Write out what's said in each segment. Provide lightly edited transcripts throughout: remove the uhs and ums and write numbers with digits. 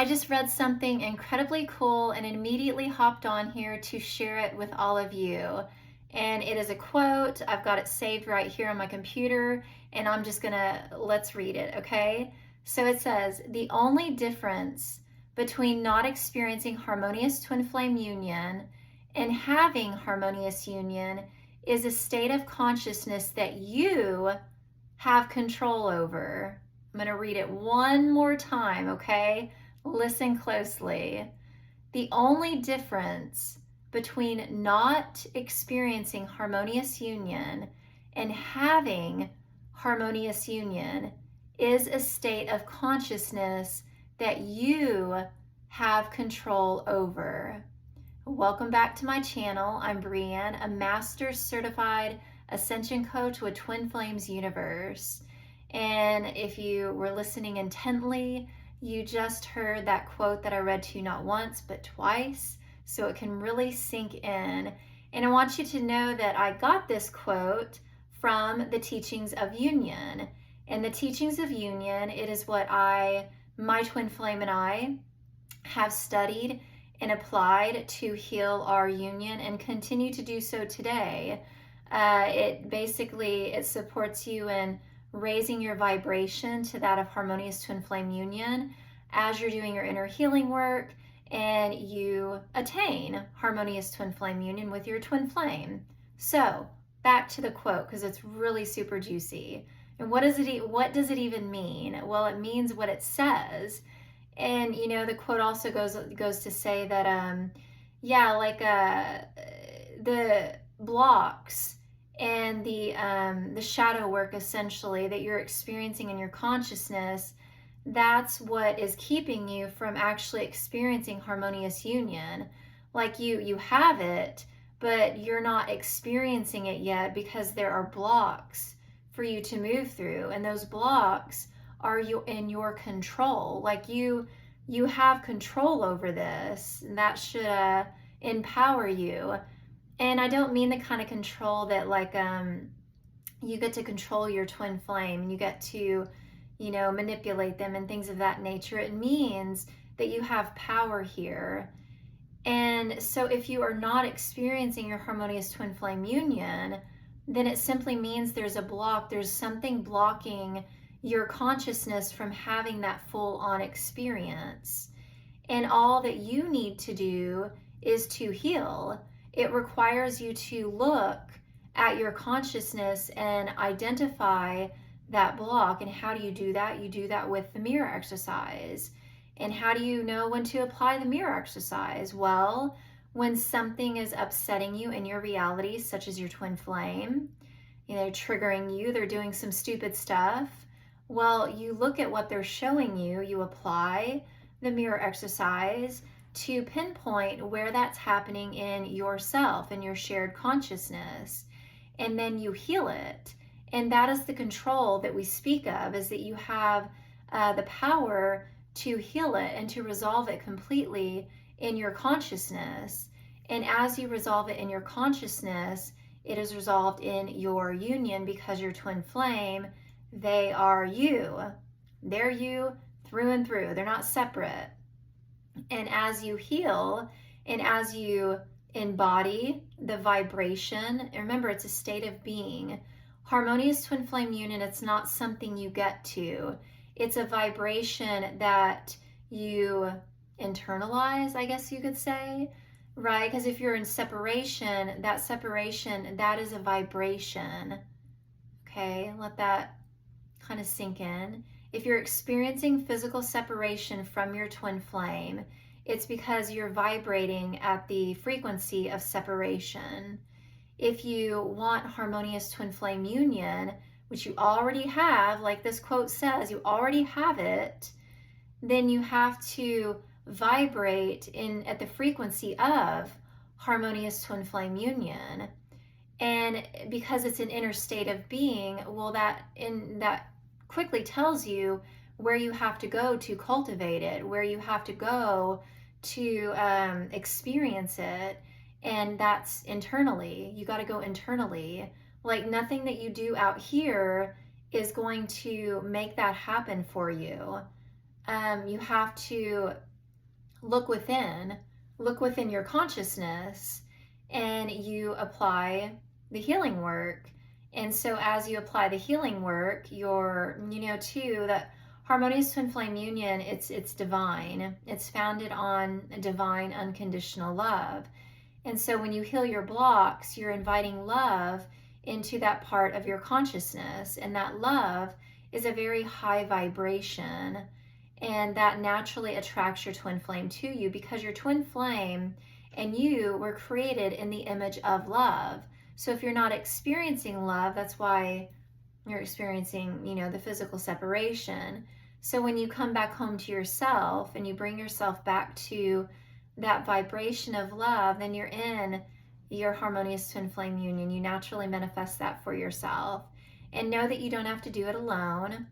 I just read something incredibly cool and immediately hopped on here to share it with all of you. And it is a quote. I've got it saved right here on my computer, and I'm just let's read it, okay? So it says, the only difference between not experiencing harmonious twin flame union and having harmonious union is a state of consciousness that you have control over. I'm going to read it one more time, okay? Listen closely. The only difference between not experiencing harmonious union and having harmonious union is a state of consciousness that you have control over. Welcome back to my channel. I'm Breann, a Master Certified Ascension Coach with Twin Flames Universe. And if you were listening intently, you just heard that quote that I read to you not once, but twice, so it can really sink in. And I want you to know that I got this quote from the Teachings of Union. And the Teachings of Union, it is what my twin flame and I have studied and applied to heal our union and continue to do so today. It supports you in raising your vibration to that of harmonious twin flame union as you're doing your inner healing work and you attain harmonious twin flame union with your twin flame. So back to the quote, because it's really super juicy. And what does it even mean? Well, it means what it says. And the quote also goes to say that the blocks and the shadow work essentially that you're experiencing in your consciousness, that's what is keeping you from actually experiencing harmonious union. Like you have it, but you're not experiencing it yet because there are blocks for you to move through, and those blocks are in your control. Like you have control over this, and that should empower you. And I don't mean the kind of control that you get to control your twin flame and you get to manipulate them and things of that nature. It means that you have power here. And so if you are not experiencing your harmonious twin flame union, then it simply means there's a block, there's something blocking your consciousness from having that full-on experience. And all that you need to do is to heal. It requires you to look at your consciousness and identify that block. And how do you do that? You do that with the mirror exercise. And how do you know when to apply the mirror exercise? Well, when something is upsetting you in your reality, such as your twin flame, triggering you, they're doing some stupid stuff. Well, you look at what they're showing you, you apply the mirror exercise to pinpoint where that's happening in yourself, in your shared consciousness, and then you heal it. And that is the control that we speak of, is that you have the power to heal it and to resolve it completely in your consciousness. And as you resolve it in your consciousness, it is resolved in your union, because your twin flame, they are you. They're you through and through. They're not separate. And as you heal and as you embody the vibration, remember, it's a state of being. Harmonious twin flame union, it's not something you get to. It's a vibration that you internalize, I guess you could say, right? Because if you're in separation, that is a vibration. Okay, let that kind of sink in. If you're experiencing physical separation from your twin flame, it's because you're vibrating at the frequency of separation. If you want harmonious twin flame union, which you already have, like this quote says, you already have it, then you have to vibrate at the frequency of harmonious twin flame union. And because it's an inner state of being, well, that quickly tells you where you have to go to cultivate it, where you have to go to experience it. And that's internally. You got to go internally. Like, nothing that you do out here is going to make that happen for you. You have to look within, look within your consciousness, and you apply the healing work. And so as you apply the healing work, too, that harmonious twin flame union, it's divine. It's founded on divine unconditional love. And so when you heal your blocks, you're inviting love into that part of your consciousness. And that love is a very high vibration. And that naturally attracts your twin flame to you, because your twin flame and you were created in the image of love. So if you're not experiencing love, that's why you're experiencing, the physical separation. So when you come back home to yourself and you bring yourself back to that vibration of love, then you're in your harmonious twin flame union. You naturally manifest that for yourself. And know that you don't have to do it alone.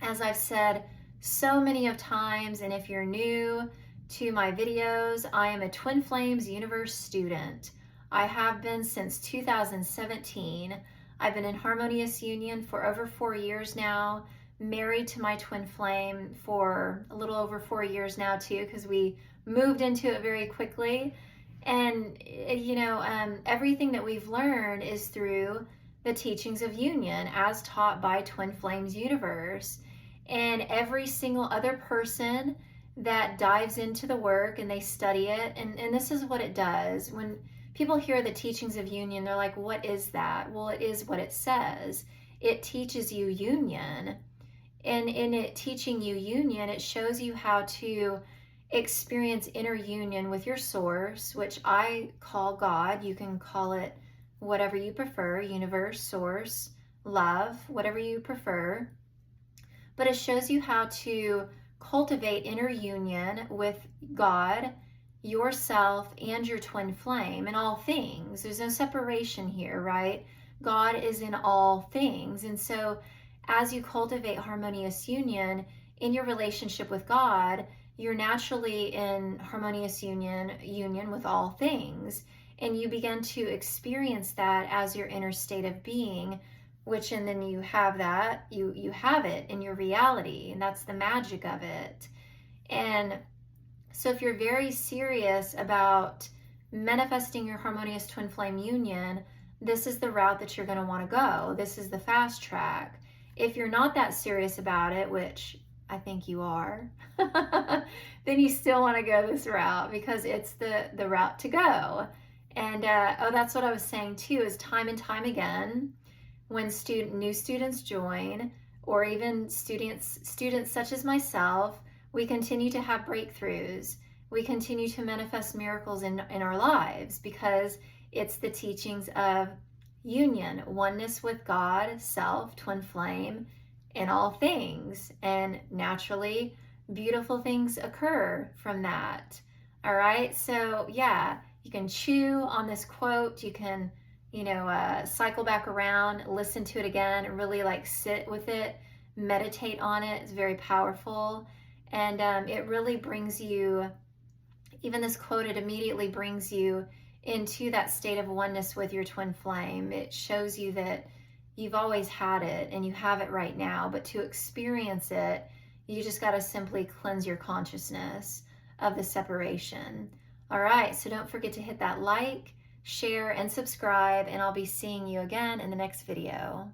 As I've said so many of times, and if you're new to my videos, I am a Twin Flames Universe student. I have been since 2017. I've been in harmonious union for over 4 years now, married to my twin flame for a little over 4 years now too, because we moved into it very quickly. And everything that we've learned is through the teachings of union as taught by Twin Flames Universe. And every single other person that dives into the work and they study it, and this is what it does. When people hear the teachings of union, they're like, what is that? Well, it is what it says. It teaches you union. And in it teaching you union, it shows you how to experience inner union with your source, which I call God. You can call it whatever you prefer, universe, source, love, whatever you prefer. But it shows you how to cultivate inner union with God, yourself, and your twin flame in all things. There's no separation here, right? God is in all things. And so as you cultivate harmonious union in your relationship with God, you're naturally in harmonious union with all things. And you begin to experience that as your inner state of being, and then you have that, you have it in your reality, and that's the magic of it. And so if you're very serious about manifesting your harmonious twin flame union, this is the route that you're going to want to go. This is the fast track. If you're not that serious about it, which I think you are, then you still want to go this route, because it's the route to go. And that's what I was saying too, is time and time again, when new students join, or even students such as myself, we continue to have breakthroughs. We continue to manifest miracles in our lives, because it's the teachings of union, oneness with God, self, twin flame, in all things. And naturally, beautiful things occur from that. All right, so yeah, you can chew on this quote. You can cycle back around, listen to it again, really sit with it, meditate on it. It's very powerful. And it really brings you, even this quote, it immediately brings you into that state of oneness with your twin flame. It shows you that you've always had it and you have it right now, but to experience it, you just got to simply cleanse your consciousness of the separation. All right, so don't forget to hit that like, share, and subscribe, and I'll be seeing you again in the next video.